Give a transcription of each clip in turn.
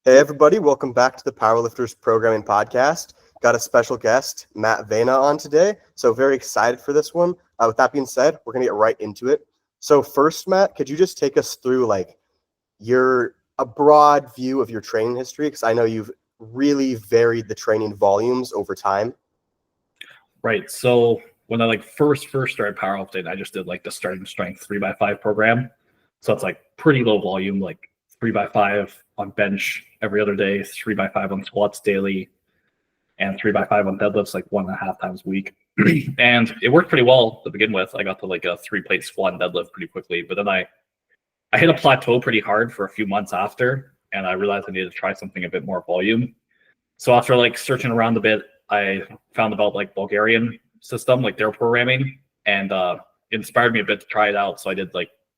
Hey everybody, welcome back to the Powerlifters Programming Podcast. Got a special guest, Matt Vena, on today, so very excited for this one. With that being said, we're going to get right into it. So first, Matt, could you just take us through a broad view of your training history? Because I know you've really varied the training volumes over time. Right, so when I first started powerlifting, I just did the starting strength 3x5 program. So it's pretty low volume, 3x5 on bench every other day, 3x5 on squats daily, and 3x5 on deadlifts 1.5 times a week. And it worked pretty well to begin with. I got to a 3-plate squat and deadlift pretty quickly, but then I hit a plateau pretty hard for a few months after, and I realized I needed to try something a bit more volume. So after searching around a bit, I found about Bulgarian system, their programming, and it inspired me a bit to try it out. So I did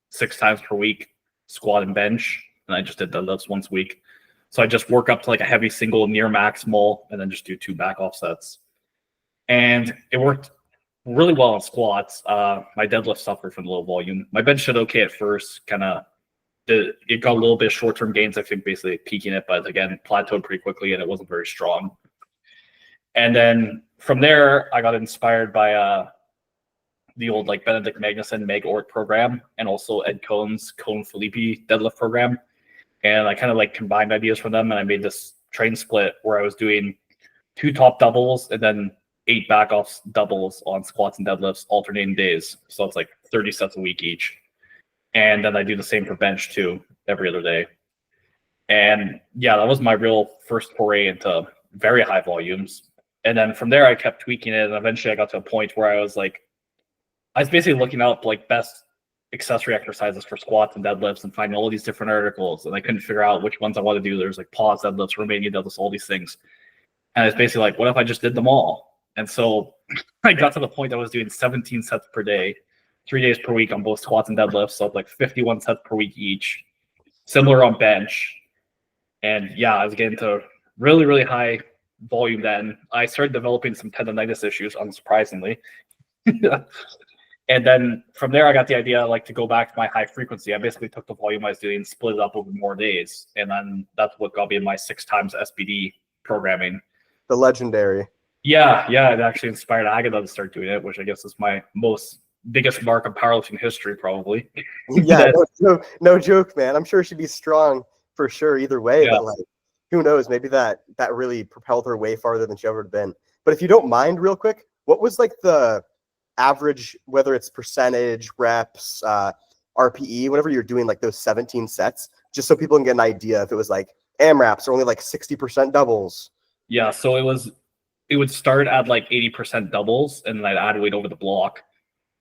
6 times per week squat and bench, and I just did deadlifts once a week. So I just work up to a heavy single near maximal, and then just do 2 back off sets. And it worked really well on squats. My deadlift suffered from low volume. My bench did okay at first, it got a little bit of short-term gains, I think, basically peaking it, but again, plateaued pretty quickly, and it wasn't very strong. And then from there, I got inspired by the old Benedict Magnuson Meg Ort program, and also Ed Cohn's Cohn Filippi deadlift program. And I kind of combined ideas from them, and I made this train split where I was doing 2 top doubles and then 8 back off doubles on squats and deadlifts alternating days. So it's 30 sets a week each. And then I do the same for bench too, every other day. And yeah, that was my real first foray into very high volumes. And then from there, I kept tweaking it, and eventually I got to a point where I was basically looking up best accessory exercises for squats and deadlifts and finding all these different articles, and I couldn't figure out which ones I want to do. There's pause deadlifts, Romanian deadlifts, all these things. And it's basically what if I just did them all? And so I got to the point that I was doing 17 sets per day, 3 days per week on both squats and deadlifts, so 51 sets per week each, similar on bench. And yeah, I was getting to really, really high volume then. I started developing some tendonitis issues, unsurprisingly. And then from there, I got the idea to go back to my high frequency. I basically took the volume I was doing, split it up over more days, and then that's what got me in my 6 times SBD programming. The legendary. Yeah, it actually inspired Agatha to start doing it, which I guess is my biggest mark of powerlifting history, probably. Yeah, no joke, man. I'm sure she'd be strong for sure either way, yeah. But who knows? Maybe that really propelled her way farther than she ever had been. But if you don't mind, real quick, what was the average, whether it's percentage, reps, RPE, whenever you're doing those 17 sets, just so people can get an idea if it was AMRAPs or only 60% doubles? Yeah, so it would start at 80% doubles, and then I'd add weight over the block,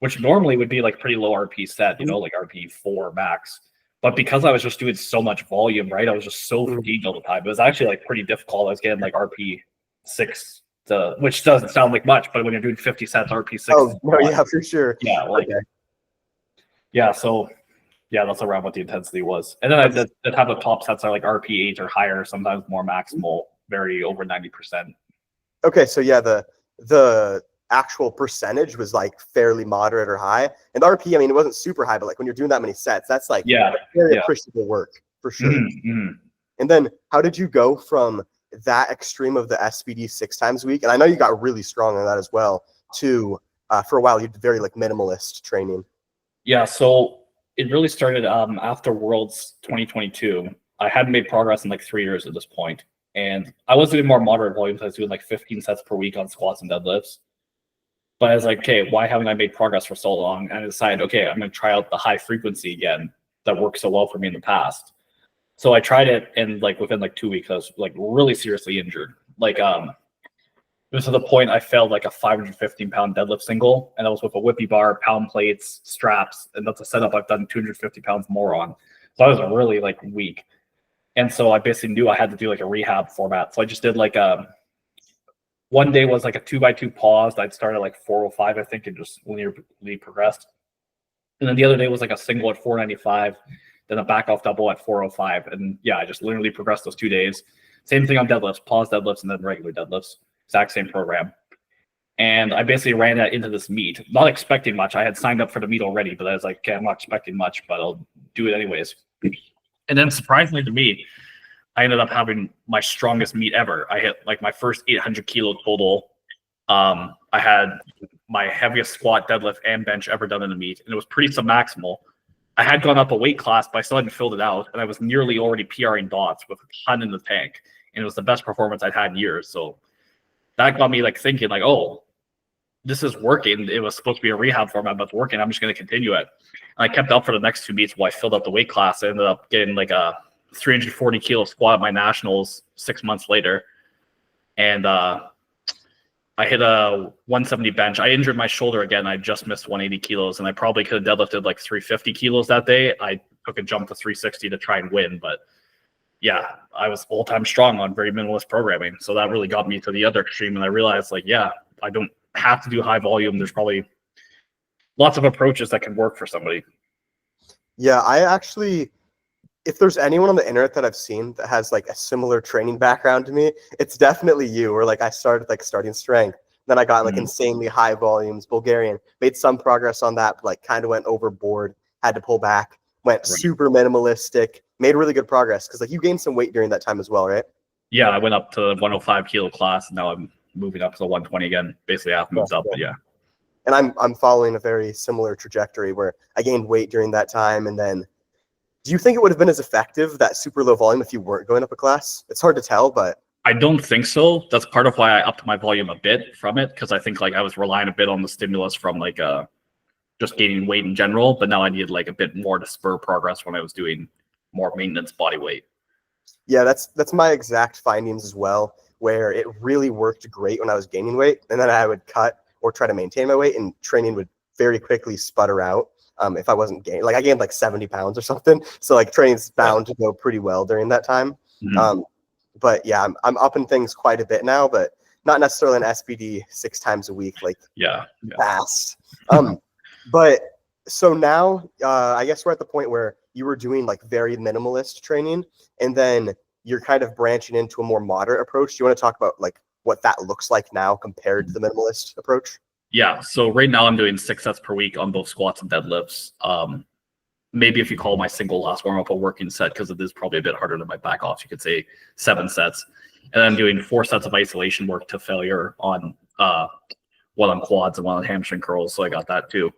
which normally would be pretty low RP set, RP 4 max. But because I was just doing so much volume, right, I was just so fatigued all the time. It was actually pretty difficult. I was getting RP 6, which doesn't sound like much, but when you're doing 50 sets, RP 6. Oh, no, yeah, for sure. Yeah, yeah, so yeah, that's around what the intensity was. And then I did have the top sets are RP 8 or higher, sometimes more maximal, vary over 90%. Okay, so yeah, the actual percentage was fairly moderate or high, and the RP, I mean, it wasn't super high, but when you're doing that many sets, that's very appreciable work for sure. Mm-hmm. And then how did you go from that extreme of the SBD 6 times a week, and I know you got really strong on that as well, to for a while you did very minimalist training? Yeah, so it really started after Worlds 2022. I hadn't made progress in 3 years at this point, and I was doing more moderate volumes. I was doing 15 sets per week on squats and deadlifts. But I was okay, why haven't I made progress for so long? And I decided, okay, I'm going to try out the high frequency again that worked so well for me in the past. So I tried it, and within 2 weeks, I was really seriously injured. It was to the point I failed a 515-pound deadlift single, and that was with a whippy bar, pound plates, straps, and that's a setup I've done 250 pounds more on. So I was really weak. And so I basically knew I had to do a rehab format. So I just did one day was a 2x2 pause. I'd start at 405, I think, and just linearly progressed. And then the other day was a single at 495, then a back off double at 405. And yeah, I just linearly progressed those 2 days. Same thing on deadlifts, pause deadlifts, and then regular deadlifts. Exact same program. And I basically ran that into this meet, not expecting much. I had signed up for the meet already, but I was okay, I'm not expecting much, but I'll do it anyways. And then surprisingly to me, I ended up having my strongest meet ever. I hit like my first 800 kilo total. I had my heaviest squat, deadlift, and bench ever done in a meet, and it was pretty submaximal. I had gone up a weight class, but I still hadn't filled it out, and I was nearly already PRing dots with a ton in the tank, and it was the best performance I'd had in years. So that got me like thinking, like, oh, this is working. It was supposed to be a rehab format, but it's working. I'm just going to continue it. And I kept up for the next 2 meets while I filled out the weight class. I ended up getting like a 340 kilo squat at my nationals 6 months later, and I hit a 170 bench. I injured my shoulder again. I just missed 180 kilos, and I probably could have deadlifted like 350 kilos that day. I took a jump to 360 to try and win, but yeah, I was all-time strong on very minimalist programming. So that really got me to the other extreme, and I realized, like, yeah, I don't have to do high volume. There's probably lots of approaches that can work for somebody. Yeah, I actually, if there's anyone on the internet that I've seen that has like a similar training background to me, it's definitely you. Or like I started like starting strength, then I got like insanely high volumes, Bulgarian, made some progress on that, but like kind of went overboard, had to pull back, went super minimalistic, made really good progress because like you gained some weight during that time as well, right? Yeah, I went up to 105 kilo class, and now I'm moving up to the 120 again. Basically, half moved up, but yeah. And I'm following a very similar trajectory where I gained weight during that time, and then. Do you think it would have been as effective, that super low volume, if you weren't going up a class? It's hard to tell, but... I don't think so. That's part of why I upped my volume a bit from it, because I think like I was relying a bit on the stimulus from like just gaining weight in general, but now I needed like a bit more to spur progress when I was doing more maintenance body weight. Yeah, that's my exact findings as well, where it really worked great when I was gaining weight, and then I would cut or try to maintain my weight, and training would very quickly sputter out. If I wasn't gaining, like I gained like 70 pounds or something. So like training's bound to go pretty well during that time. But yeah, I'm upping things quite a bit now, but not necessarily an SBD 6 times a week, like fast. But so now I guess we're at the point where you were doing like very minimalist training, and then you're kind of branching into a more moderate approach. Do you want to talk about like what that looks like now compared to the minimalist approach? Yeah, so right now I'm doing 6 sets per week on both squats and deadlifts. Maybe if you call my single last warm up a working set, because it is probably a bit harder than my back offs, you could say 7 sets. And I'm doing 4 sets of isolation work to failure on one on quads and one on hamstring curls. So I got that too.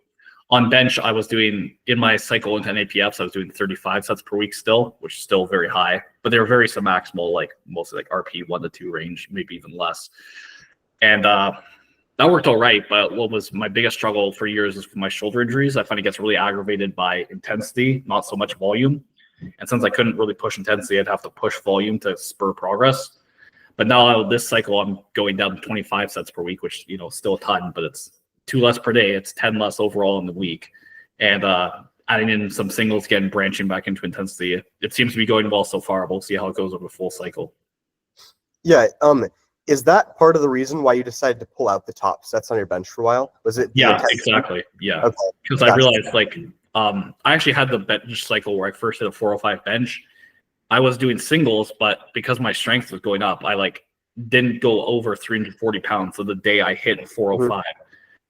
On bench, I was doing, in my cycle into APFs, I was doing 35 sets per week still, which is still very high, but they were very submaximal, like mostly like RP 1 to 2 range, maybe even less. And that worked all right, but what was my biggest struggle for years is my shoulder injuries. I find it gets really aggravated by intensity, not so much volume. And since I couldn't really push intensity, I'd have to push volume to spur progress. But now this cycle, I'm going down to 25 sets per week, which, you know, still a ton, but it's 2 less per day. It's 10 less overall in the week. And adding in some singles again, branching back into intensity. It seems to be going well so far. We'll see how it goes over the full cycle. Yeah. Is that part of the reason why you decided to pull out the top sets on your bench for a while? Was it? Yeah, exactly. Yeah. Because I realized like, I actually had the bench cycle where I first hit a 405 bench. I was doing singles, but because my strength was going up, I like didn't go over 340 pounds. So the day I hit 405,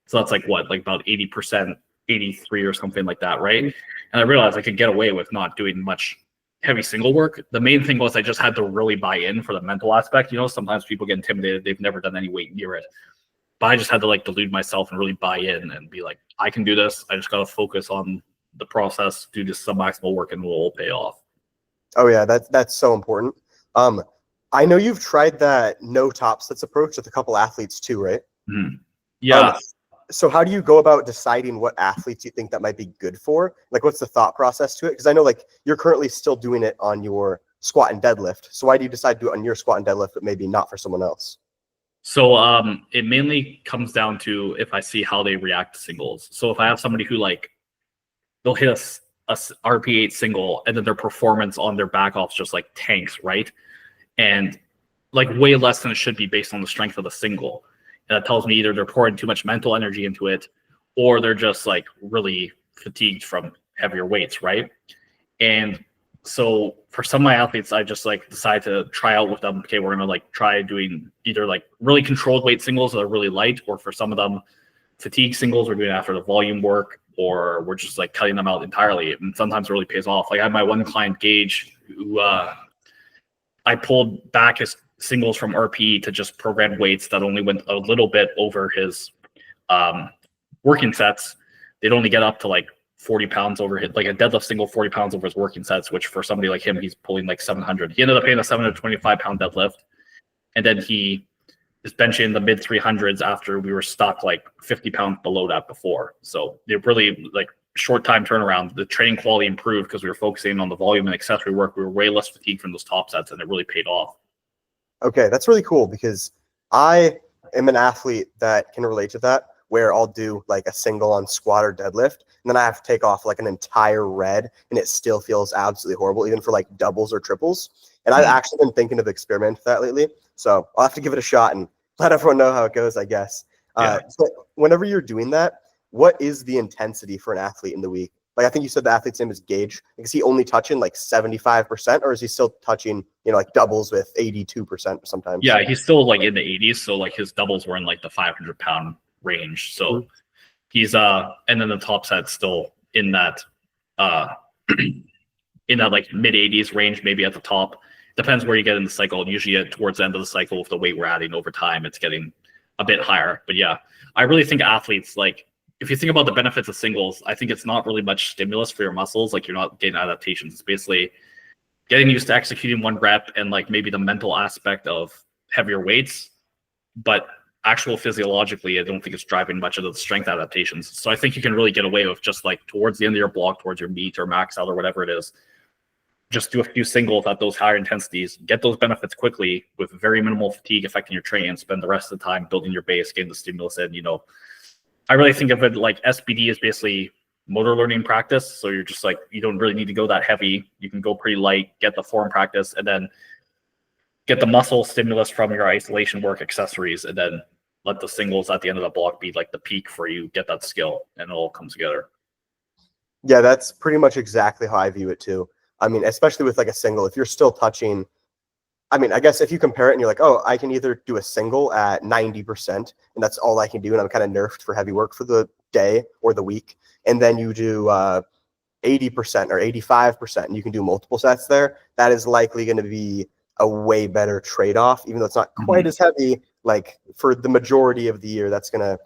so that's like what, like about 80%, 83 or something like that, right? And I realized I could get away with not doing much heavy single work. The main thing was I just had to really buy in for the mental aspect. You know, sometimes people get intimidated. They've never done any weight near it. But I just had to like delude myself and really buy in and be like, I can do this. I just got to focus on the process, do this submaximal work, and it will all pay off. Oh yeah, that's so important. I know you've tried that no top sets approach with a couple athletes too, right? Yeah. So how do you go about deciding what athletes you think that might be good for? Like, what's the thought process to it? Because I know like you're currently still doing it on your squat and deadlift. So why do you decide to do it on your squat and deadlift, but maybe not for someone else? So it mainly comes down to if I see how they react to singles. So if I have somebody who like, they'll hit a RP8 single and then their performance on their back offs just like tanks, right? And like way less than it should be based on the strength of the single. And that tells me either they're pouring too much mental energy into it, or they're just like really fatigued from heavier weights, right? And so for some of my athletes, I just like decide to try out with them. Okay, we're gonna like try doing either like really controlled weight singles that are really light, or for some of them, fatigue singles we're doing after the volume work, or we're just like cutting them out entirely. And sometimes it really pays off. Like I have my one client, Gage, who I pulled back his singles from RPE to just program weights that only went a little bit over his working sets. They'd only get up to like 40 pounds over his, like a deadlift single 40 pounds over his working sets, which for somebody like him, he's pulling like 700. He ended up hitting a 725 pound deadlift. And then he is benching in the mid 300s after we were stuck like 50 pounds below that before. So they're really like short time turnaround. The training quality improved because we were focusing on the volume and accessory work. We were way less fatigued from those top sets, and it really paid off. Okay, that's really cool because I am an athlete that can relate to that, where I'll do like a single on squat or deadlift, and then I have to take off like an entire red, and it still feels absolutely horrible, even for like doubles or triples. And I've actually been thinking of experimenting with that lately, so I'll have to give it a shot and let everyone know how it goes, I guess. So whenever you're doing that, what is the intensity for an athlete in the week? Like I think you said the athlete's name is Gage. Is he only touching like 75%, or is he still touching, like doubles with 82% sometimes? Yeah, he's still like in the 80s. So like his doubles were in like the 500 pound range. So he's and then the top set's still in that in that like mid 80s range, maybe at the top. Depends where you get in the cycle. And usually towards the end of the cycle, with the weight we're adding over time, it's getting a bit higher. But yeah, I really think athletes, like if you think about the benefits of singles, I think it's not really much stimulus for your muscles. Like you're not getting adaptations. It's basically getting used to executing one rep and like maybe the mental aspect of heavier weights, but actual physiologically, I don't think it's driving much of the strength adaptations. So I think you can really get away with just like towards the end of your block, towards your meet or max out or whatever it is, just do a few singles at those higher intensities, get those benefits quickly with very minimal fatigue affecting your training, and spend the rest of the time building your base, getting the stimulus in. I really think of it like SBD is basically motor learning practice. So you're just like, you don't really need to go that heavy. You can go pretty light, get the form practice, and then get the muscle stimulus from your isolation work accessories, and then let the singles at the end of the block be like the peak for you, get that skill, and it all comes together. Yeah, that's pretty much exactly how I view it too. I mean, especially with like a single, if you're still touching, I mean, I guess if you compare it and you're like, oh, I can either do a single at 90% and that's all I can do, and I'm kind of nerfed for heavy work for the day or the week, and then you do 80% or 85% and you can do multiple sets there, that is likely going to be a way better trade-off, even though it's not quite as heavy. Like for the majority of the year, that's going to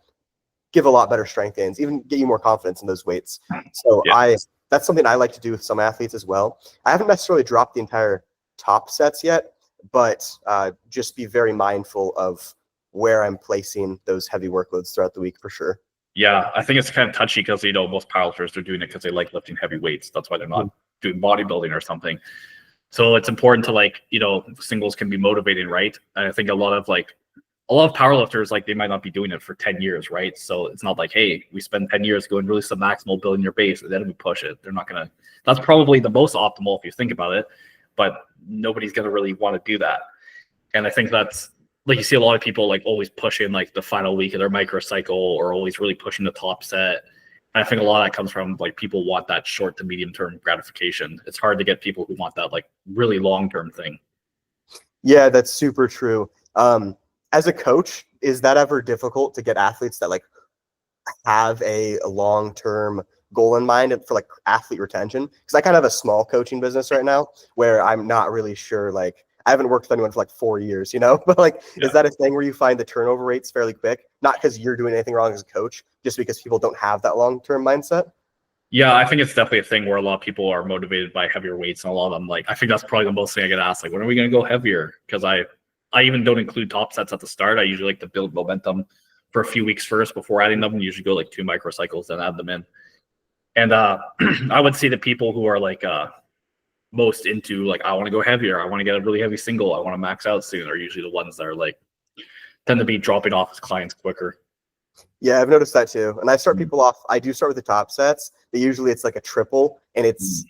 give a lot better strength gains, even get you more confidence in those weights. So that's something I like to do with some athletes as well. I haven't necessarily dropped the entire top sets yet, but just be very mindful of where I'm placing those heavy workloads throughout the week for sure. Yeah, I think it's kind of touchy because, most powerlifters are doing it because they like lifting heavy weights. That's why they're not doing bodybuilding or something. So it's important to singles can be motivating, right? And I think a lot of powerlifters, like they might not be doing it for 10 years, right? So it's not like, hey, we spend 10 years going really submaximal building your base and then we push it. They're not going to, that's probably the most optimal if you think about it, but nobody's going to really want to do that. And I think that's, like you see a lot of people like always pushing like the final week of their microcycle or always really pushing the top set. And I think a lot of that comes from like people want that short to medium term gratification. It's hard to get people who want that like really long-term thing. Yeah, that's super true. As a coach, is that ever difficult to get athletes that like have a long-term goal in mind for like athlete retention? Because I kind of have a small coaching business right now where I'm not really sure, like I haven't worked with anyone for like 4 years, but like, is that a thing where you find the turnover rates fairly quick? Not because you're doing anything wrong as a coach, just because people don't have that long-term mindset? Yeah, I think it's definitely a thing where a lot of people are motivated by heavier weights, and a lot of them, like, I think that's probably the most thing I get asked, like, when are we going to go heavier? Because I even don't include top sets at the start. I usually like to build momentum for a few weeks first before adding them. Usually go like 2 microcycles, then add them in. And I would say the people who are like most into like, I want to go heavier, I want to get a really heavy single, I want to max out soon, are usually the ones that are like tend to be dropping off as clients quicker. Yeah, I've noticed that too. And I start people off, I do start with the top sets, but usually it's like a triple and it's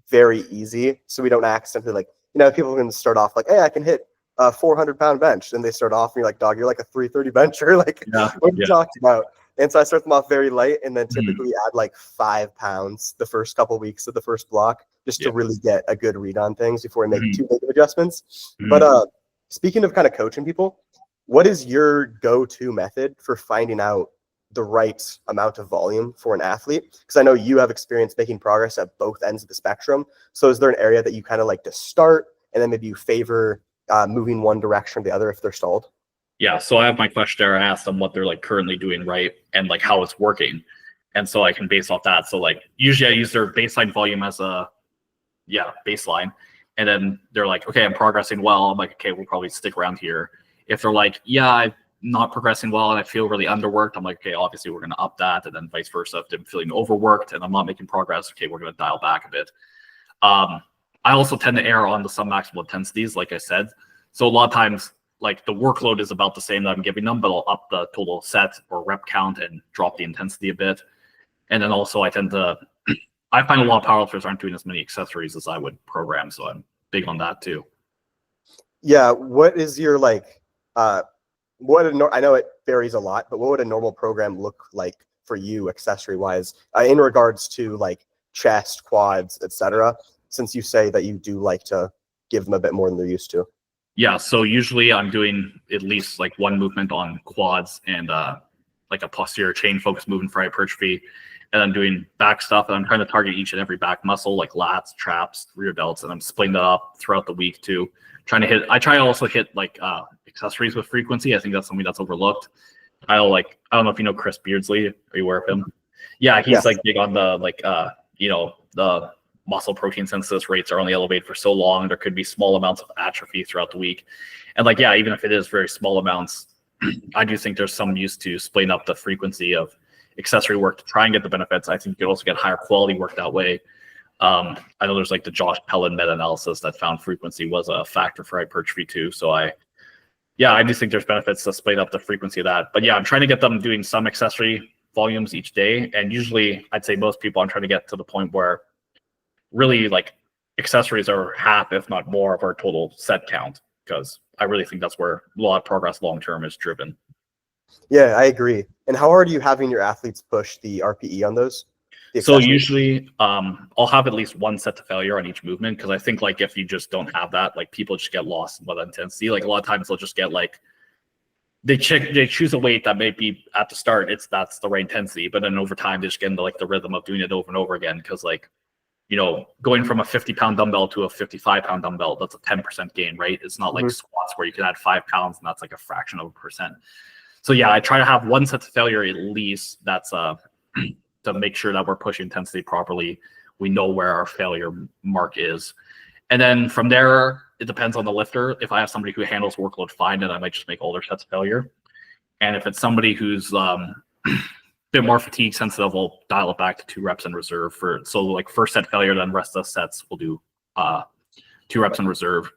very easy. So we don't accidentally like, people can start off like, hey, I can hit a 400-pound bench. And they start off and you're like, dog, you're like a 330 bencher. Like, what are you talking about? And so I start them off very light and then typically add like 5 pounds the first couple of weeks of the first block just to really get a good read on things before we make too big of adjustments. But speaking of kind of coaching people, what is your go-to method for finding out the right amount of volume for an athlete? Because I know you have experience making progress at both ends of the spectrum. So is there an area that you kind of like to start? and then maybe you favor moving one direction or the other if they're stalled? Yeah, so I have my questionnaire. I ask them what they're like currently doing right and like how it's working, and so I can base off that. So like usually I use their baseline volume as a baseline, and then they're like, okay, I'm progressing well. I'm like, okay, we'll probably stick around here. If they're like, yeah, I'm not progressing well and I feel really underworked, I'm like, okay, obviously we're going to up that, and then vice versa. If I'm feeling overworked and I'm not making progress, okay, we're going to dial back a bit. I also tend to err on the submaximal intensities, like I said. So a lot of times, like the workload is about the same that I'm giving them, but I'll up the total set or rep count and drop the intensity a bit. And then also I find a lot of powerlifters aren't doing as many accessories as I would program, so I'm big on that too. Yeah, what is your like I know it varies a lot, but what would a normal program look like for you accessory wise in regards to like chest, quads, etc., since you say that you do like to give them a bit more than they're used to? Yeah, so usually I'm doing at least like one movement on quads and like a posterior chain focus movement for hypertrophy, and I'm doing back stuff, and I'm trying to target each and every back muscle like lats, traps, rear delts, and I'm splitting that up throughout the week too. I try to also hit like accessories with frequency. I think that's something that's overlooked. I don't know if you know Chris Beardsley. Are you aware of him? Yeah, he's like big on the like the muscle protein synthesis rates are only elevated for so long. There could be small amounts of atrophy throughout the week. And like, yeah, even if it is very small amounts, I do think there's some use to splitting up the frequency of accessory work to try and get the benefits. I think you could also get higher quality work that way. I know there's like the Josh Pellin meta-analysis that found frequency was a factor for hypertrophy too. So I do think there's benefits to split up the frequency of that. But yeah, I'm trying to get them doing some accessory volumes each day. And usually I'd say most people I'm trying to get to the point where really like accessories are half, if not more, of our total set count, because I really think that's where a lot of progress long-term is driven. Yeah, I agree. And how hard are you having your athletes push the RPE on those? So usually I'll have at least one set to failure on each movement, because I think like if you just don't have that, like people just get lost in what intensity. Like a lot of times they'll just get like they choose a weight that may be at the start that's the right intensity, but then over time they just get into like the rhythm of doing it over and over again, because like, you know, going from a 50-pound dumbbell to a 55-pound dumbbell, that's a 10% gain, right? It's not like squats where you can add 5 pounds and that's like a fraction of a percent. So yeah, I try to have one set to failure at least. That's to make sure that we're pushing intensity properly. We know where our failure mark is. And then from there, it depends on the lifter. If I have somebody who handles workload fine, then I might just make all their sets failure. And if it's somebody who's bit more fatigue sensitive, we'll dial it back to 2 reps in reserve so like first set failure, then rest of the sets we'll do 2 reps in reserve.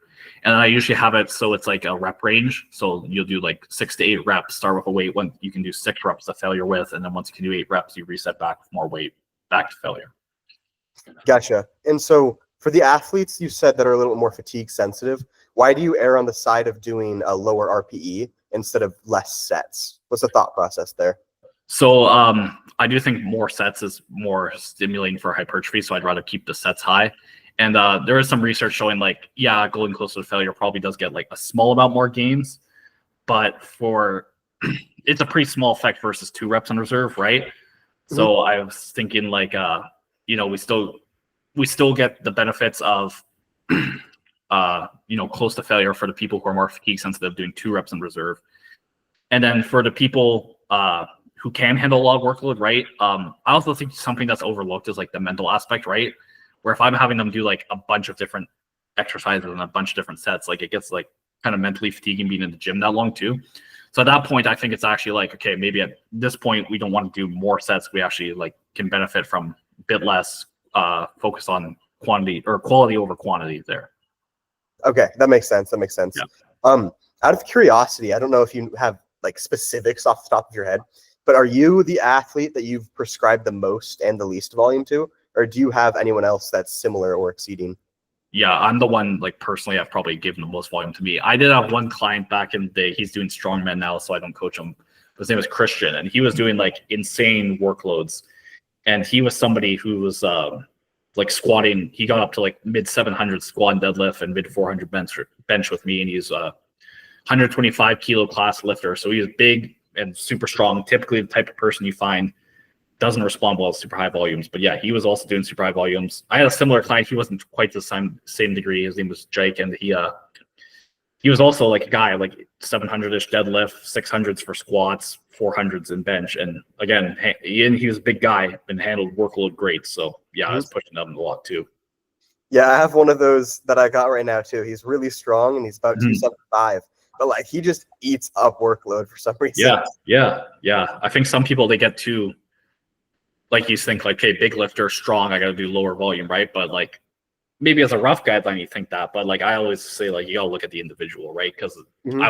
And I usually have it so it's like a rep range. So you'll do like 6 to 8 reps, start with a weight when you can do 6 reps to failure with, and then once you can do 8 reps, you reset back with more weight back to failure. Gotcha. And so for the athletes you said that are a little bit more fatigue sensitive, why do you err on the side of doing a lower RPE instead of less sets? What's the thought process there? So I do think more sets is more stimulating for hypertrophy, so I'd rather keep the sets high. And there is some research showing like, yeah, going closer to failure probably does get like a small amount more gains, but it's a pretty small effect versus 2 reps in reserve, right? So I was thinking like, you know, we still get the benefits of, you know, close to failure for the people who are more fatigue sensitive doing 2 reps in reserve. And then for the people who can handle a lot of workload, right? I also think something that's overlooked is like the mental aspect, right? Where if I'm having them do like a bunch of different exercises and a bunch of different sets, like it gets like kind of mentally fatiguing being in the gym that long too. So at that point, I think it's actually like, okay, maybe at this point we don't want to do more sets. We actually like can benefit from a bit less focus on quantity or quality over quantity there. Okay, that makes sense. Yeah. Out of curiosity, I don't know if you have like specifics off the top of your head, but are you the athlete that you've prescribed the most and the least volume to? Or do you have anyone else that's similar or exceeding? Yeah, I'm the one, like personally, I've probably given the most volume to me. I did have one client back in the day. He's doing strongman now, so I don't coach him. His name is Christian, and he was doing like insane workloads. And he was somebody who was like squatting. He got up to like mid 700 squat and deadlift and mid 400 bench with me. And he's a 125 kilo class lifter. So he was big and super strong, typically the type of person you find doesn't respond well to super high volumes. But yeah, he was also doing super high volumes. I had a similar client. He wasn't quite the same degree. His name was Jake, and he was also like a guy like 700-ish deadlift, 600s for squats, 400s in bench. And again, he was a big guy and handled workload great. So yeah, I was pushing up a lot too. Yeah, I have one of those that I got right now too. He's really strong and he's about 275, but like he just eats up workload for some reason. Yeah. I think some people, they get too, like, you think like, okay, big lifter, strong, I got to do lower volume, right? But like, maybe as a rough guideline, you think that, but like I always say, like, you gotta look at the individual, right? Because I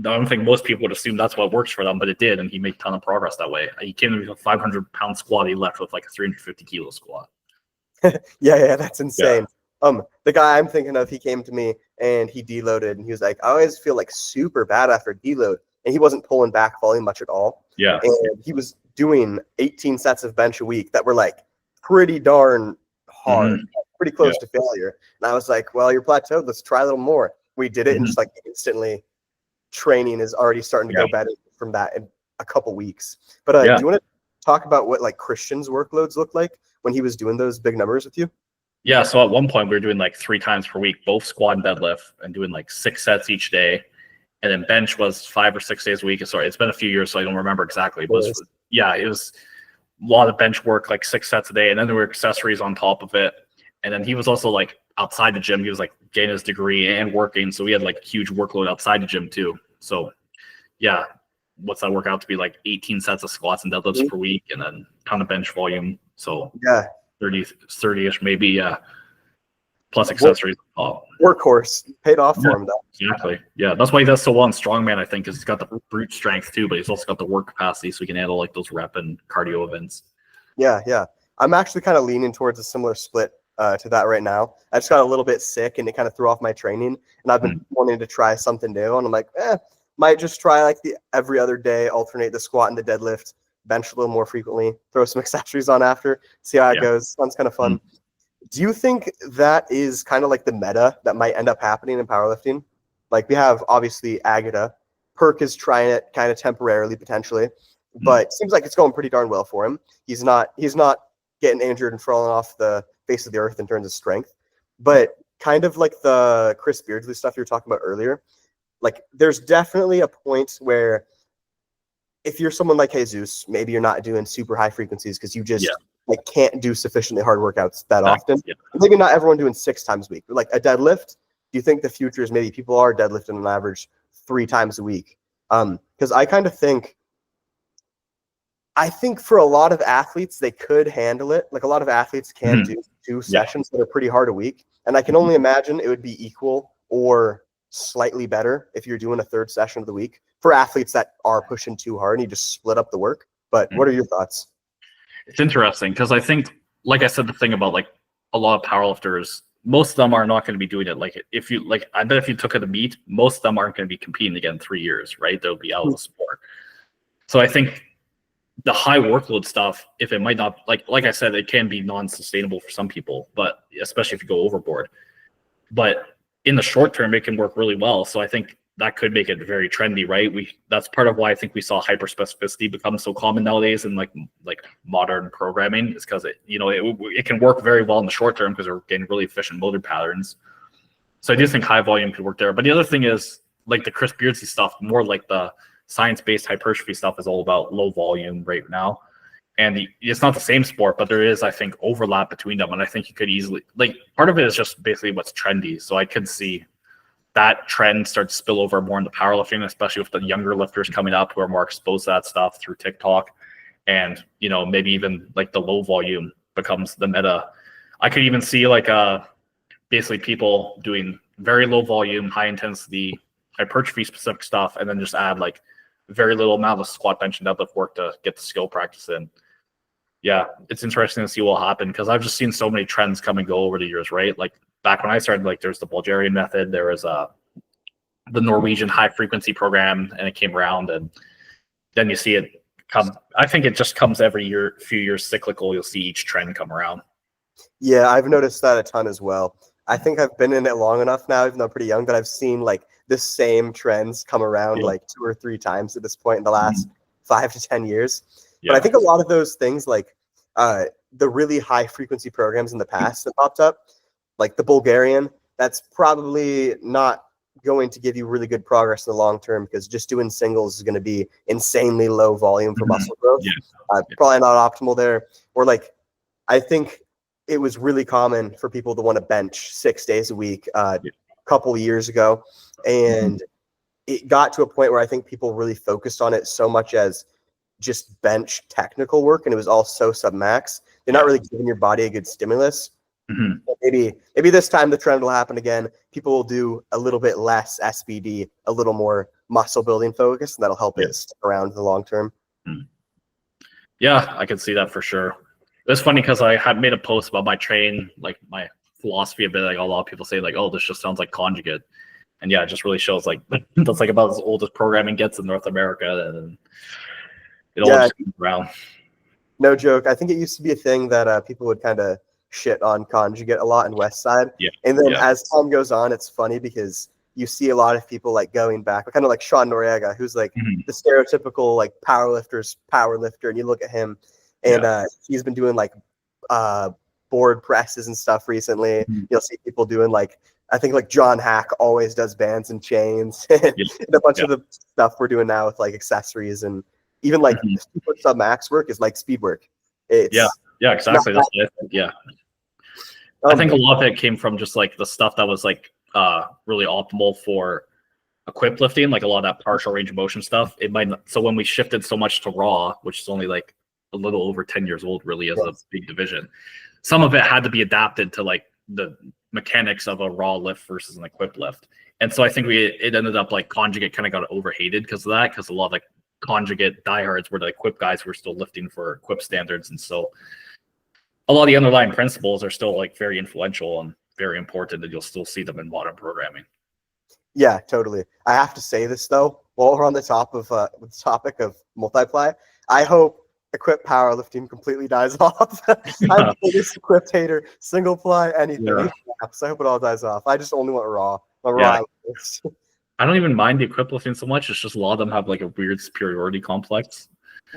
don't think most people would assume that's what works for them, but it did, and he made a ton of progress that way. He came with a 500-pound squat, he left with like a 350-kilo squat. Yeah, that's insane. The guy I'm thinking of, he came to me and he deloaded, and he was like, I always feel like super bad after deload, and he wasn't pulling back volume much at all. Yeah, and he was doing 18 sets of bench a week that were like pretty darn hard. Pretty close to failure. And I was like, well, you're plateaued. Let's try a little more. We did it, and just like instantly training is already starting to go better from that in a couple weeks. But do you want to talk about what like Christian's workloads looked like when he was doing those big numbers with you? Yeah, so at one point we were doing like 3 times per week, both squat and deadlift, and doing like 6 sets each day. And then bench was 5 or 6 days a week. Sorry, it's been a few years, so I don't remember exactly. But it was a lot of bench work, like 6 sets a day. And then there were accessories on top of it. And then he was also like outside the gym. He was like getting his degree and working. So we had like a huge workload outside the gym too. So yeah, what's that work out to be, like 18 sets of squats and deadlifts per week, and then a ton of bench volume. So 30-ish maybe, plus accessories. Workhorse paid off for him though. Exactly. Yeah, that's why he does so well in strongman, I think, is he's got the brute strength too, but he's also got the work capacity, so he can handle like those rep and cardio events. Yeah. I'm actually kind of leaning towards a similar split to that right now. I just got a little bit sick and it kind of threw off my training, and I've been wanting to try something new, and I'm like, might just try like the every other day, alternate the squat and the deadlift, bench a little more frequently, throw some accessories on after, see how it goes. Sounds kind of fun. Do you think that is kind of like the meta that might end up happening in powerlifting? Like we have obviously Agata, Perk is trying it kind of temporarily potentially, but it seems like it's going pretty darn well for him. He's not getting injured and falling off the face of the earth in terms of strength, but kind of like the Chris Beardsley stuff you were talking about earlier, like there's definitely a point where if you're someone like Jesus, maybe you're not doing super high frequencies because you just like can't do sufficiently hard workouts that often. Maybe not everyone doing 6 times a week, but like a deadlift. Do you think the future is maybe people are deadlifting on average 3 times a week? Because I kind of think for a lot of athletes, they could handle it. Like a lot of athletes can do 2 sessions that are pretty hard a week. And I can only imagine it would be equal or slightly better if you're doing a 3rd session of the week for athletes that are pushing too hard and you just split up the work. But what are your thoughts? It's interesting because I think, like I said, the thing about like a lot of powerlifters, most of them are not going to be doing it. Like if you like, I bet if you took it to meet, most of them aren't going to be competing again in 3 years, right? They'll be out of the sport. So I think the high workload stuff, if it might not, like I said, it can be non-sustainable for some people, but especially if you go overboard. But in the short term, it can work really well. So I think that could make it very trendy, right? That's part of why I think we saw hyperspecificity become so common nowadays in like modern programming, is because it can work very well in the short term because we're getting really efficient motor patterns. So I do think high volume could work there. But the other thing is like the Chris Beardsley stuff, more like the science-based hypertrophy stuff is all about low volume right now. And it's not the same sport, but there is, I think, overlap between them. And I think you could easily, like, part of it is just basically what's trendy. So I could see that trend start to spill over more into powerlifting, especially with the younger lifters coming up who are more exposed to that stuff through TikTok. And, maybe even like the low volume becomes the meta. I could even see like basically people doing very low volume, high intensity, hypertrophy specific stuff, and then just add like very little amount of squat, bench, and deadlift work to get the skill practice in. Yeah, it's interesting to see what will happen because I've just seen so many trends come and go over the years, right? Like back when I started, like there's the Bulgarian method, there was the Norwegian high frequency program, and it came around, and then you see it come. I think it just comes every year, few years cyclical. You'll see each trend come around. Yeah, I've noticed that a ton as well. I think I've been in it long enough now, even though I'm pretty young, but I've seen like the same trends come around like 2 or 3 times at this point in the last 5 to 10 years. But I think a lot of those things, like the really high frequency programs in the past that popped up, like the Bulgarian, that's probably not going to give you really good progress in the long term, because just doing singles is going to be insanely low volume for muscle growth. Probably not optimal there. Or like, I think it was really common for people to want to bench 6 days a week a couple years ago. And it got to a point where I think people really focused on it so much as just bench technical work, and it was all so submax. They're not really giving your body a good stimulus. Maybe this time the trend will happen again. People will do a little bit less SBD, a little more muscle building focus, and that'll help it stick around in the long term. Yeah, I can see that for sure. It's funny because I had made a post about my training, like my philosophy a bit. Like a lot of people say, like, "Oh, this just sounds like conjugate," and yeah, it just really shows like that's like about as old as programming gets in North America, and it all just comes around. No joke. I think it used to be a thing that people would kind of shit on conjugate a lot in West Side. And then as time goes on, it's funny because you see a lot of people like going back, kind of like Sean Noriega, who's like the stereotypical like powerlifter, and you look at him and he's been doing like board presses and stuff recently. You'll see people doing like, I think like John Hack always does bands and chains and a bunch of the stuff we're doing now with like accessories, and even like super submax work is like speed work. It's exactly. That's what I think. I think a lot of it came from just like the stuff that was like really optimal for equipped lifting, like a lot of that partial range of motion stuff. It might not, so when we shifted so much to raw, which is only like a little over 10 years old really as a big division, some of it had to be adapted to like the mechanics of a raw lift versus an equipped lift. And so I think it ended up like conjugate kind of got overhated because of that, because a lot of like conjugate diehards were the equipped guys who were still lifting for equipped standards. And so a lot of the underlying principles are still like very influential and very important, and you'll still see them in modern programming. Yeah, totally. I have to say this though, while we're on the top of the topic of multiply, I hope equipped powerlifting completely dies off. I'm the biggest equipped hater. Single ply, anything. So I hope it all dies off. I just only want raw. I don't even mind the equipped lifting so much. It's just a lot of them have like a weird superiority complex.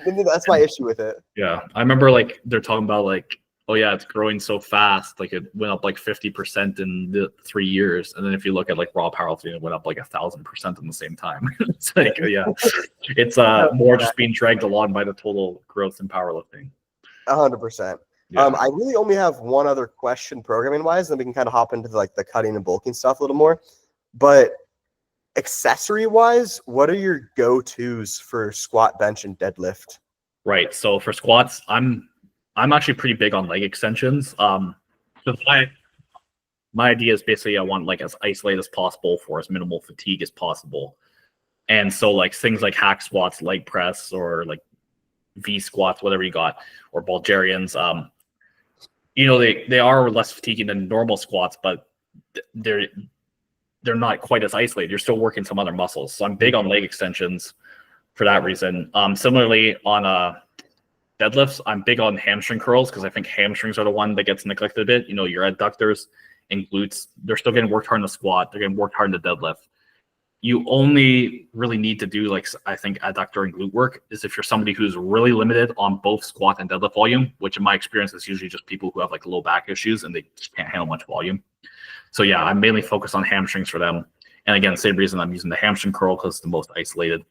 That's my issue with it. Yeah, I remember like they're talking about like, oh yeah, it's growing so fast. Like it went up like 50% in the 3 years. And then if you look at like raw powerlifting, it went up like 1,000% in the same time. It's like, it's more just being dragged along by the total growth in powerlifting. 100%. I really only have one other question programming wise, then we can kind of hop into like the cutting and bulking stuff a little more. But accessory wise, what are your go-tos for squat, bench, and deadlift? Right. So for squats, I'm actually pretty big on leg extensions. So my idea is basically I want like as isolated as possible for as minimal fatigue as possible. And so like things like hack squats, leg press, or like V squats, whatever you got, or Bulgarians, they are less fatiguing than normal squats, but they're not quite as isolated. You're still working some other muscles. So I'm big on leg extensions for that reason. Similarly on deadlifts, I'm big on hamstring curls because I think hamstrings are the one that gets neglected a bit. Your adductors and glutes, they're still getting worked hard in the squat. They're getting worked hard in the deadlift. You only really need to do, like, I think adductor and glute work is if you're somebody who's really limited on both squat and deadlift volume, which in my experience is usually just people who have like low back issues and they just can't handle much volume. So yeah, I'm mainly focused on hamstrings for them. And again, same reason I'm using the hamstring curl because it's the most isolated.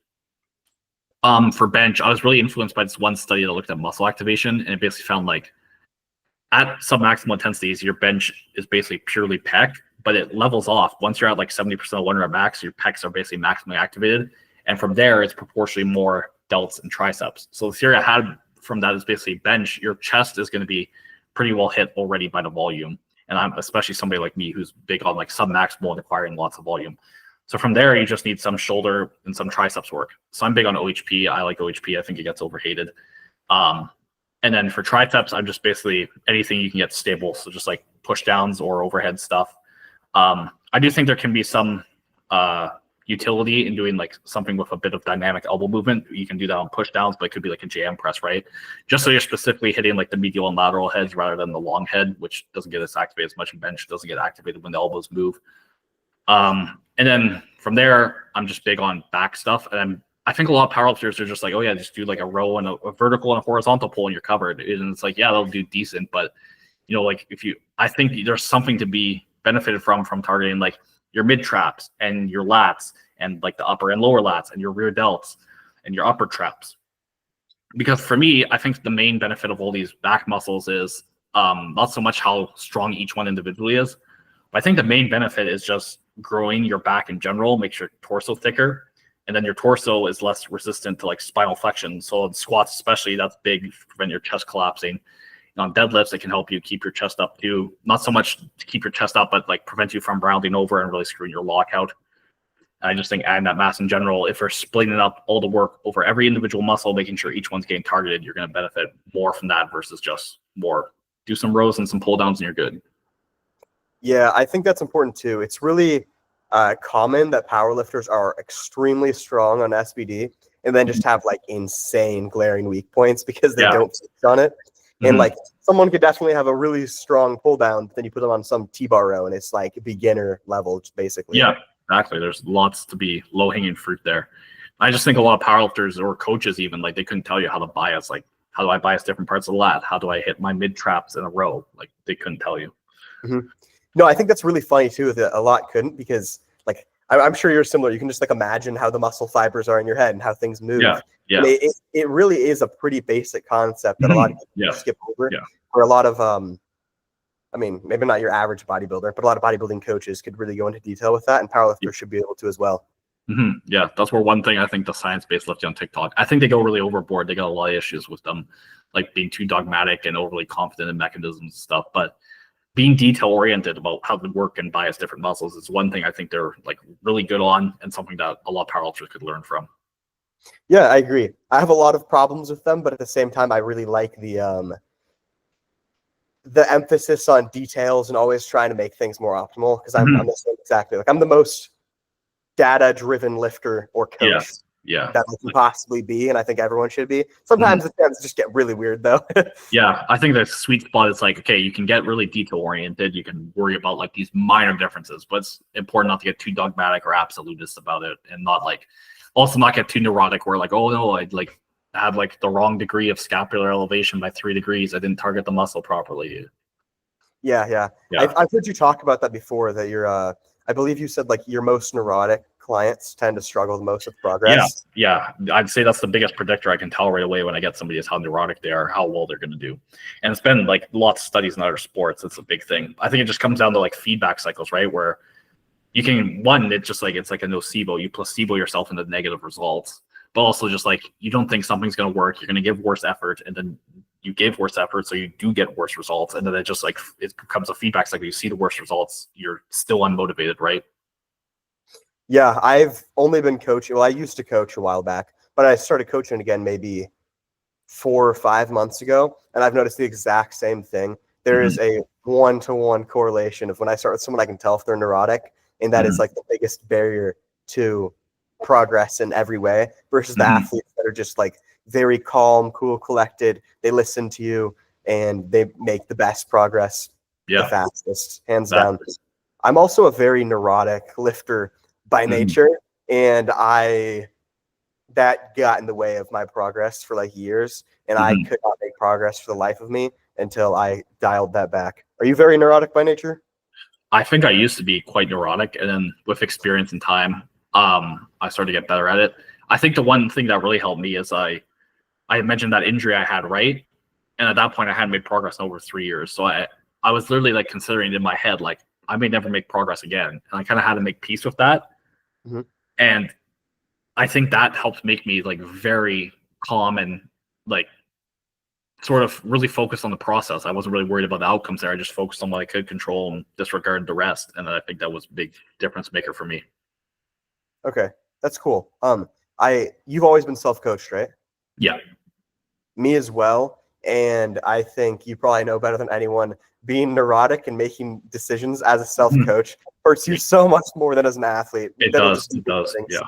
For bench, I was really influenced by this one study that looked at muscle activation, and it basically found like at submaximal intensities, your bench is basically purely pec, but it levels off. Once you're at like 70% of 1 rep max, your pecs are basically maximally activated. And from there, it's proportionally more delts and triceps. So the theory I had from that is basically bench, your chest is going to be pretty well hit already by the volume. And I'm especially somebody like me who's big on like submaximal and acquiring lots of volume. So from there, you just need some shoulder and some triceps work. So I'm big on OHP. I like OHP. I think it gets overhated. And then for triceps, I'm just basically anything you can get stable. So just like push downs or overhead stuff. I do think there can be some utility in doing like something with a bit of dynamic elbow movement. You can do that on push downs, but it could be like a jam press, right? Just so you're specifically hitting like the medial and lateral heads rather than the long head, which doesn't get as activated as much in bench, doesn't get activated when the elbows move. And then from there, I'm just big on back stuff. And I'm I think a lot of powerlifters are just like, oh yeah, just do like a row and a vertical and a horizontal pull and you're covered. And it's like, yeah, they'll do decent, but you know, like I think there's something to be benefited from targeting like your mid traps and your lats and like the upper and lower lats and your rear delts and your upper traps. Because for me, I think the main benefit of all these back muscles is not so much how strong each one individually is, but I think the main benefit is just growing your back in general, makes your torso thicker, and then your torso is less resistant to like spinal flexion. So in squats especially, that's big to prevent your chest collapsing. And on deadlifts, it can help you keep your chest up too. Not so much to keep your chest up, but like prevent you from rounding over and really screwing your lockout. I just think adding that mass in general, if we're splitting up all the work over every individual muscle, making sure each one's getting targeted, you're going to benefit more from that versus just more. Do some rows and some pull downs and you're good. Yeah, I think that's important too. It's really common that powerlifters are extremely strong on SBD and then just have like insane glaring weak points because they don't fix on it. And like someone could definitely have a really strong pull down, but then you put them on some T-bar row and it's like beginner level, basically. Yeah, exactly. There's lots to be low hanging fruit there. I just think a lot of powerlifters or coaches even like they couldn't tell you how to bias. Like, how do I bias different parts of the lat? How do I hit my mid traps in a row? Like they couldn't tell you. No, I think that's really funny too that a lot couldn't, because like I'm sure you're similar. You can just like imagine how the muscle fibers are in your head and how things move. Yeah. And it really is a pretty basic concept that a lot of people skip over. For a lot of I mean, maybe not your average bodybuilder, but a lot of bodybuilding coaches could really go into detail with that, and powerlifters should be able to as well. Yeah, that's where one thing I think the science-based lifting on TikTok, I think they go really overboard. They got a lot of issues with them, like being too dogmatic and overly confident in mechanisms and stuff. But being detail-oriented about how to work and bias different muscles is one thing I think they're like really good on, and something that a lot of powerlifters could learn from. Yeah, I agree. I have a lot of problems with them, but at the same time, I really like the emphasis on details and always trying to make things more optimal, because I'm the same exactly. Like I'm the most data-driven lifter or coach that I can possibly be, and I think everyone should be. Sometimes the trends just get really weird, though. Yeah, I think the sweet spot is like, okay, you can get really detail-oriented. You can worry about like these minor differences, but it's important not to get too dogmatic or absolutist about it, and not like also not get too neurotic where like, oh no, I like had like the wrong degree of scapular elevation by 3 degrees. I didn't target the muscle properly. Yeah. I've heard you talk about that before, that you're I believe you said like your most neurotic clients tend to struggle the most with progress. Yeah. I'd say that's the biggest predictor I can tell right away when I get somebody is how neurotic they are, how well they're going to do. And it's been like lots of studies in other sports. It's a big thing. I think it just comes down to like feedback cycles, right? Where you can, it's like a nocebo. You placebo yourself into negative results, but also just like, you don't think something's going to work. You're going to give worse effort, and then you give worse effort, so you do get worse results. And then it just like, it becomes a feedback cycle. You see the worst results, you're still unmotivated, right? Yeah, I've only been coaching. Well, I used to coach a while back, but I started coaching again maybe 4 or 5 months ago, and I've noticed the exact same thing. There is a 1-to-1 correlation of when I start with someone, I can tell if they're neurotic, and that is like the biggest barrier to progress in every way, versus the athletes that are just like very calm, cool, collected. They listen to you and they make the best progress the fastest, hands down. I'm also a very neurotic lifter by nature, and that got in the way of my progress for like years, and I could not make progress for the life of me until I dialed that back. Are you very neurotic by nature? I think I used to be quite neurotic, and then with experience and time, I started to get better at it. I think the one thing that really helped me is I mentioned that injury I had, right? And at that point, I hadn't made progress in over 3 years. So I was literally like considering in my head, like, I may never make progress again. And I kind of had to make peace with that. And I think that helped make me like very calm and like sort of really focused on the process. I wasn't really worried about the outcomes there. I just focused on what I could control and disregard the rest. And I think that was a big difference maker for me. Okay, that's cool. You've always been self-coached, right? Yeah. Me as well. And I think you probably know better than anyone, being neurotic and making decisions as a self-coach hurts you so much more than as an athlete. It does. Yeah.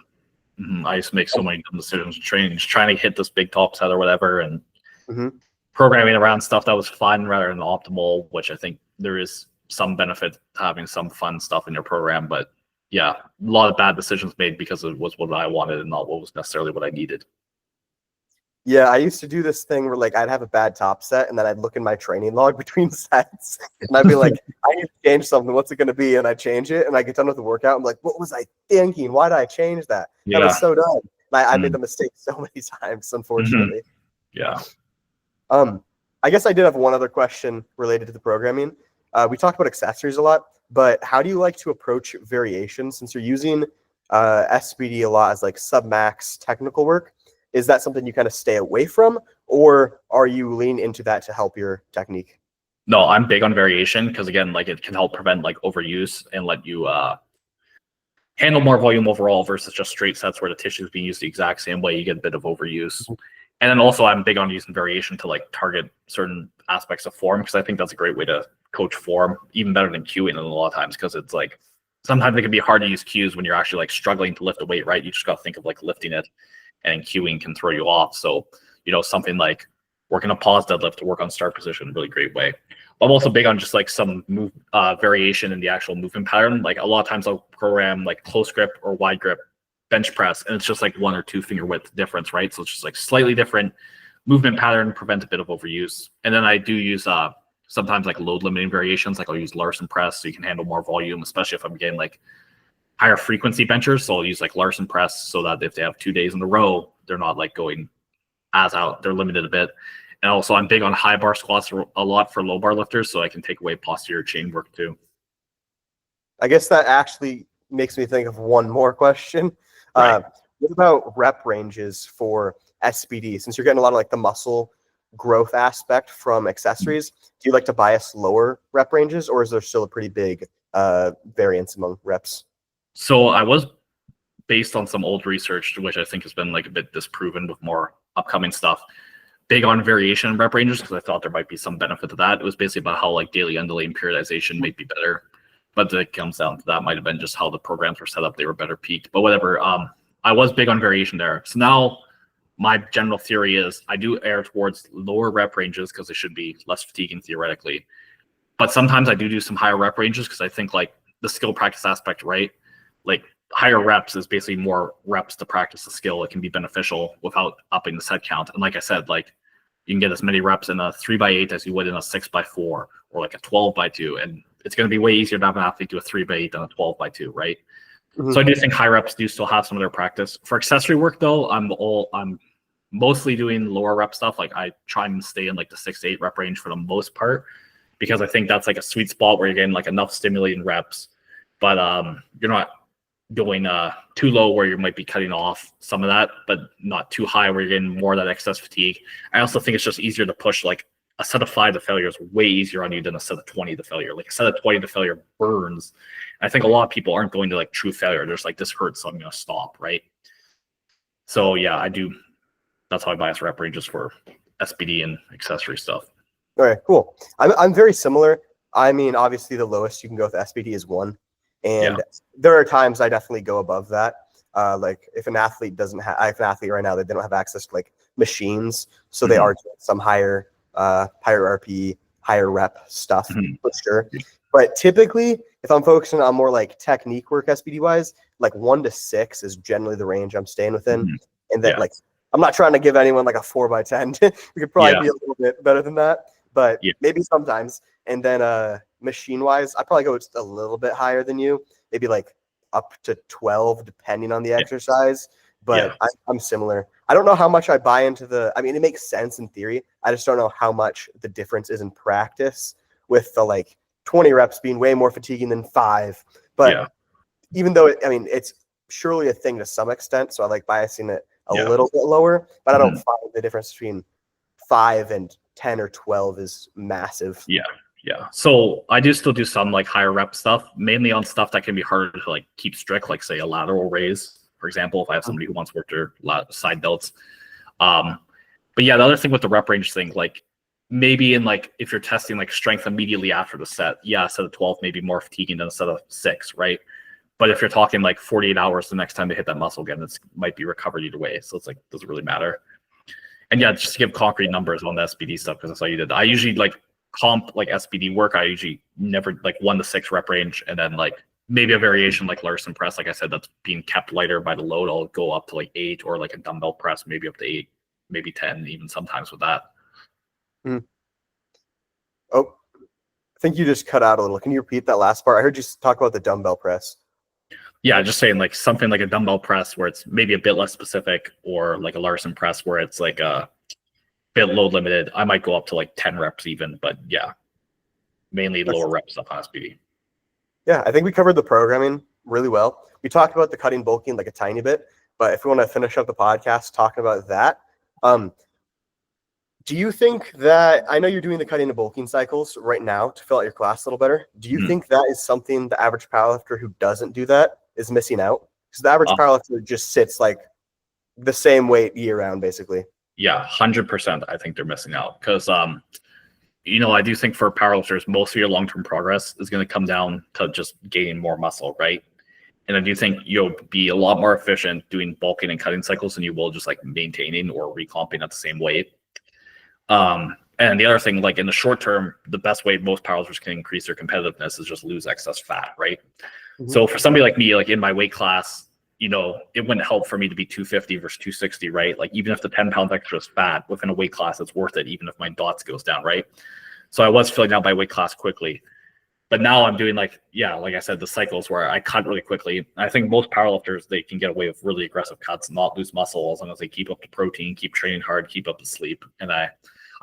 I used to make so many dumb decisions, trying to hit this big top set or whatever, and programming around stuff that was fun rather than optimal, which I think there is some benefit to having some fun stuff in your program, but yeah, a lot of bad decisions made because it was what I wanted and not what was necessarily what I needed. Yeah, I used to do this thing where like I'd have a bad top set and then I'd look in my training log between sets and I'd be like, I need to change something. What's it going to be? And I change it and I get done with the workout. I'm like, what was I thinking? Why did I change that? That was so dumb. I made the mistake so many times, unfortunately. Yeah. I guess I did have one other question related to the programming. We talked about accessories a lot, but how do you like to approach variation since you're using SBD a lot as like submax technical work? Is that something you kind of stay away from, or are you lean into that to help your technique? No, I'm big on variation because again, like it can help prevent like overuse and let you handle more volume overall versus just straight sets where the tissue is being used the exact same way. You get a bit of overuse. And then also I'm big on using variation to like target certain aspects of form because I think that's a great way to coach form, even better than cueing a lot of times because it's like sometimes it can be hard to use cues when you're actually like struggling to lift a weight, right? You just got to think of like lifting it, and cueing can throw you off. So, you know, something like working a pause deadlift to work on start position, really great way. I'm also big on just like some move variation in the actual movement pattern. Like a lot of times I'll program like close grip or wide grip bench press, and it's just like 1 or 2 finger width difference, right? So it's just like slightly different movement pattern, prevent a bit of overuse. And then I do use sometimes like load limiting variations, like I'll use Larson press so you can handle more volume, especially if I'm getting like higher frequency benchers. So I'll use like Larson press so that if they have 2 days in a row, they're not like going as out, they're limited a bit. And also I'm big on high bar squats a lot for low bar lifters so I can take away posterior chain work too. I guess that actually makes me think of one more question. Right. What about rep ranges for SBD? Since you're getting a lot of like the muscle growth aspect from accessories, do you like to bias lower rep ranges, or is there still a pretty big variance among reps? So I was based on some old research, which I think has been like a bit disproven with more upcoming stuff, big on variation in rep ranges because I thought there might be some benefit to that. It was basically about how like daily undulating periodization might be better, but it comes down to that might have been just how the programs were set up. They were better peaked, but whatever. I was big on variation there. So now my general theory is I do err towards lower rep ranges because they should be less fatiguing theoretically. But sometimes I do some higher rep ranges because I think like the skill practice aspect, right? Like higher reps is basically more reps to practice the skill. It can be beneficial without upping the set count. And like I said, like you can get as many reps in a 3x8 as you would in a 6x4 or like a 12x2. And it's going to be way easier to have an athlete do a 3x8 than a 12x2, right? Mm-hmm. So I do think high reps do still have some of their practice. For accessory work though, I'm mostly doing lower rep stuff. Like I try and stay in like the 6 to 8 rep range for the most part, because I think that's like a sweet spot where you're getting like enough stimulating reps, but you're not going too low where you might be cutting off some of that, but not too high where you're getting more of that excess fatigue. I also think it's just easier to push like a set of 5 to failure is way easier on you than a set of 20 to failure. Like a set of 20 to failure burns. I think a lot of people aren't going to like true failure. They're just like, this hurts, so I'm going to stop, right? So yeah, I do. That's how I bias rep ranges for SBD and accessory stuff. All right, cool. I'm very similar. I mean, obviously the lowest you can go with SBD is 1. And there are times I definitely go above that. Like if an athlete doesn't have, I have an athlete right now that they don't have access to like machines, so they are doing some higher RP, higher rep stuff for sure. But typically, if I'm focusing on more like technique work SBD wise, like 1 to 6 is generally the range I'm staying within. And that like I'm not trying to give anyone like a 4x10. We could probably be a little bit better than that, but maybe sometimes. And then machine wise, I probably go just a little bit higher than you, maybe like up to 12 depending on the exercise. But I'm similar. I don't know how much I buy into the, I mean, it makes sense in theory. I just don't know how much the difference is in practice with the like 20 reps being way more fatiguing than 5. But even though, it's surely a thing to some extent. So I like biasing it a little bit lower, but I don't find the difference between 5 and 10 or 12 is massive. Yeah. So I do still do some like higher rep stuff, mainly on stuff that can be harder to like keep strict, like say a lateral raise, for example, if I have somebody who wants to work their side delts. But yeah, the other thing with the rep range thing, like maybe in like, if you're testing like strength immediately after the set, a set of 12 may be more fatiguing than a set of 6, right? But if you're talking like 48 hours the next time they hit that muscle again, it might be recovered either way. So it's like, doesn't really matter. And yeah, just to give concrete numbers on the SBD stuff, because that's how you did. I usually like comp like SBD work. I usually never like 1 to 6 rep range, and then like maybe a variation like Larson press, like I said, that's being kept lighter by the load. I'll go up to like 8, or like a dumbbell press, maybe up to 8, maybe 10, even sometimes with that. Oh, I think you just cut out a little. Can you repeat that last part? I heard you talk about the dumbbell press. Yeah, just saying like something like a dumbbell press where it's maybe a bit less specific, or like a Larson press where it's like a bit load limited. I might go up to like 10 reps even, but yeah, mainly lower rep stuff on SBD. Yeah, I think we covered the programming really well. We talked about the cutting bulking like a tiny bit, but if we want to finish up the podcast talking about that, do you think that, I know you're doing the cutting and bulking cycles right now to fill out your class a little better. Do you think that is something the average powerlifter who doesn't do that is missing out? Because the average powerlifter just sits like the same weight year round, basically. Yeah, 100%. I think they're missing out because, you know, I do think for powerlifters, most of your long-term progress is going to come down to just gaining more muscle, right? And I do think you'll be a lot more efficient doing bulking and cutting cycles than you will just like maintaining or recomping at the same weight. And the other thing, like in the short term, the best way most powerlifters can increase their competitiveness is just lose excess fat, right? So for somebody like me, like in my weight class, you know, it wouldn't help for me to be 250 versus 260, right? Like even if the 10 pounds extra is fat within a weight class, it's worth it, even if my DOTS goes down, right? So I was filling out my weight class quickly. But now I'm doing like, yeah, like I said, the cycles where I cut really quickly. I think most powerlifters, they can get away with really aggressive cuts and not lose muscle as long as they keep up the protein, keep training hard, keep up the sleep. And I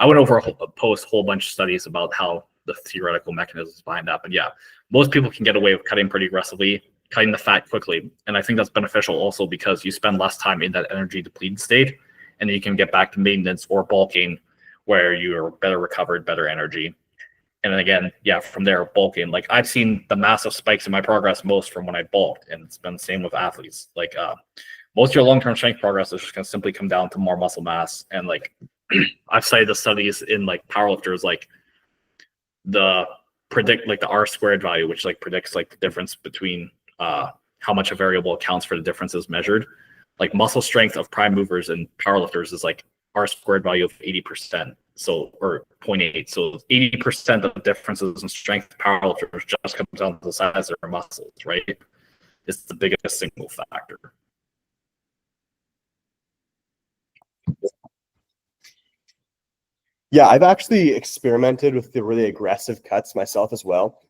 went over a whole bunch of studies about how the theoretical mechanisms behind that. But yeah, most people can get away with cutting pretty aggressively, cutting the fat quickly. And I think that's beneficial also because you spend less time in that energy depleted state, and then you can get back to maintenance or bulking where you're better recovered, better energy. And then again, yeah, from there, bulking. Like I've seen the massive spikes in my progress most from when I bulked, and it's been the same with athletes. Like most of your long-term strength progress is just going to simply come down to more muscle mass. And like I've cited the studies in like powerlifters, like the R squared value, which like predicts like the difference between how much a variable accounts for the differences measured. Like muscle strength of prime movers and powerlifters is like R squared value of 80%. So, or 0.8. So 80% of the differences in strength of powerlifters just comes down to the size of their muscles, right? It's the biggest single factor. Yeah, I've actually experimented with the really aggressive cuts myself as well.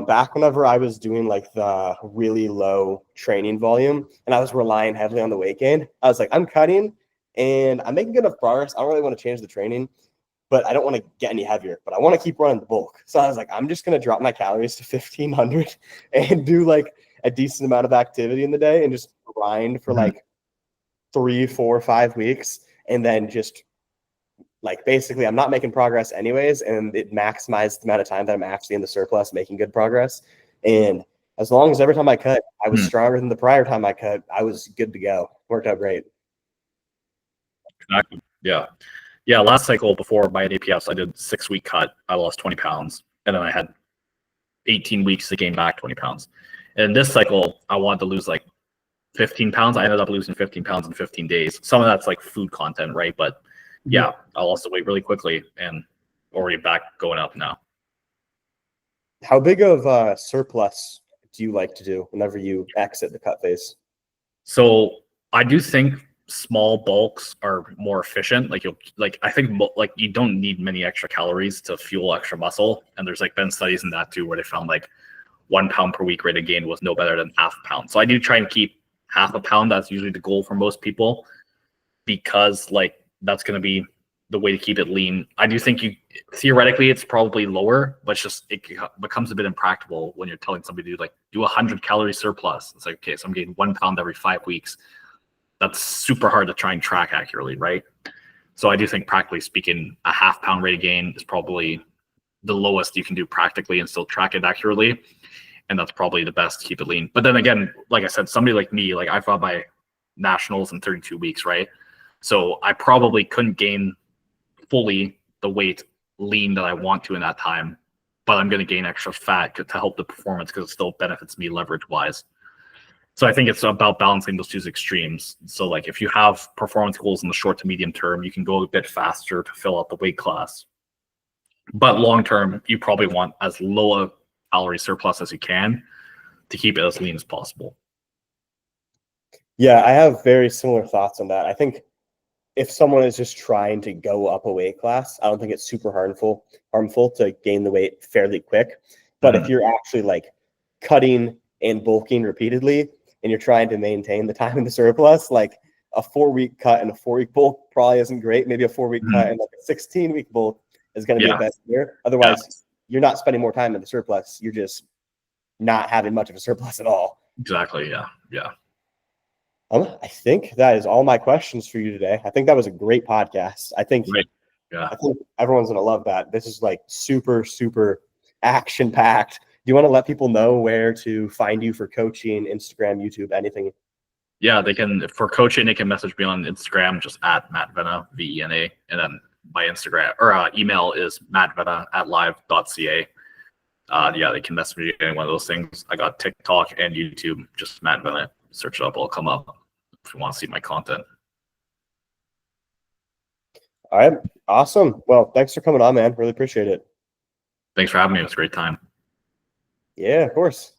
Back whenever I was doing like the really low training volume and I was relying heavily on the weight gain, I was like, I'm cutting and I'm making good enough progress. I don't really want to change the training, but I don't want to get any heavier, but I want to keep running the bulk. So I was like, I'm just going to drop my calories to 1500 and do like a decent amount of activity in the day and just grind for like 3, 4, 5 weeks. And then just like basically I'm not making progress anyways, and it maximized the amount of time that I'm actually in the surplus making good progress. And as long as every time I cut I was stronger than the prior time I cut, I was good to go. Worked out great. Exactly. Yeah, last cycle before my APS I did 6-week cut. I lost 20 pounds, and then I had 18 weeks to gain back 20 pounds. And this cycle I wanted to lose like 15 pounds. I ended up losing 15 pounds in 15 days. Some of that's like food content, right? But yeah, I lost the weight really quickly and already back going up now. How big of surplus do you like to do whenever you exit the cut phase? So I do think small bulks are more efficient. I think you don't need many extra calories to fuel extra muscle. And there's like been studies in that too, where they found like 1 pound per week rate of gain was no better than half a pound. So I do try and keep half a pound. That's usually the goal for most people, because like that's going to be the way to keep it lean. I do think theoretically it's probably lower, but it becomes a bit impractical when you're telling somebody to do 100 calorie surplus. It's like, okay, so I'm getting 1 pound every 5 weeks. That's super hard to try and track accurately, right? So I do think practically speaking, a half pound rate of gain is probably the lowest you can do practically and still track it accurately. And that's probably the best to keep it lean. But then again, like I said, somebody like me, like I fought my nationals in 32 weeks, right? So I probably couldn't gain fully the weight lean that I want to in that time, but I'm going to gain extra fat to help the performance because it still benefits me leverage wise. So I think it's about balancing those two extremes. So like if you have performance goals in the short to medium term, you can go a bit faster to fill out the weight class. But long term, you probably want as low a calorie surplus as you can to keep it as lean as possible. Yeah, I have very similar thoughts on that. I think if someone is just trying to go up a weight class, I don't think it's super harmful to gain the weight fairly quick. But if you're actually like cutting and bulking repeatedly and you're trying to maintain the time in the surplus, like a 4-week cut and a 4-week bulk probably isn't great. Maybe a 4-week cut and like a 16-week bulk is going to be the best here. Otherwise, you're not spending more time in the surplus. You're just not having much of a surplus at all. Exactly. Yeah. Yeah. I think that is all my questions for you today. I think that was a great podcast. I think everyone's going to love that. This is like super, super action packed. Do you want to let people know where to find you for coaching, Instagram, YouTube, anything? Yeah, they can, for coaching, they can message me on Instagram, just at Matt Vena, VENA. And then my Instagram or email is mattvena@live.ca. Yeah, they can message me any one of those things. I got TikTok and YouTube, just Matt Vena. Search it up, it'll come up if you want to see my content. All right. Awesome. Well, thanks for coming on, man. Really appreciate it. Thanks for having me. It was a great time. Yeah, of course.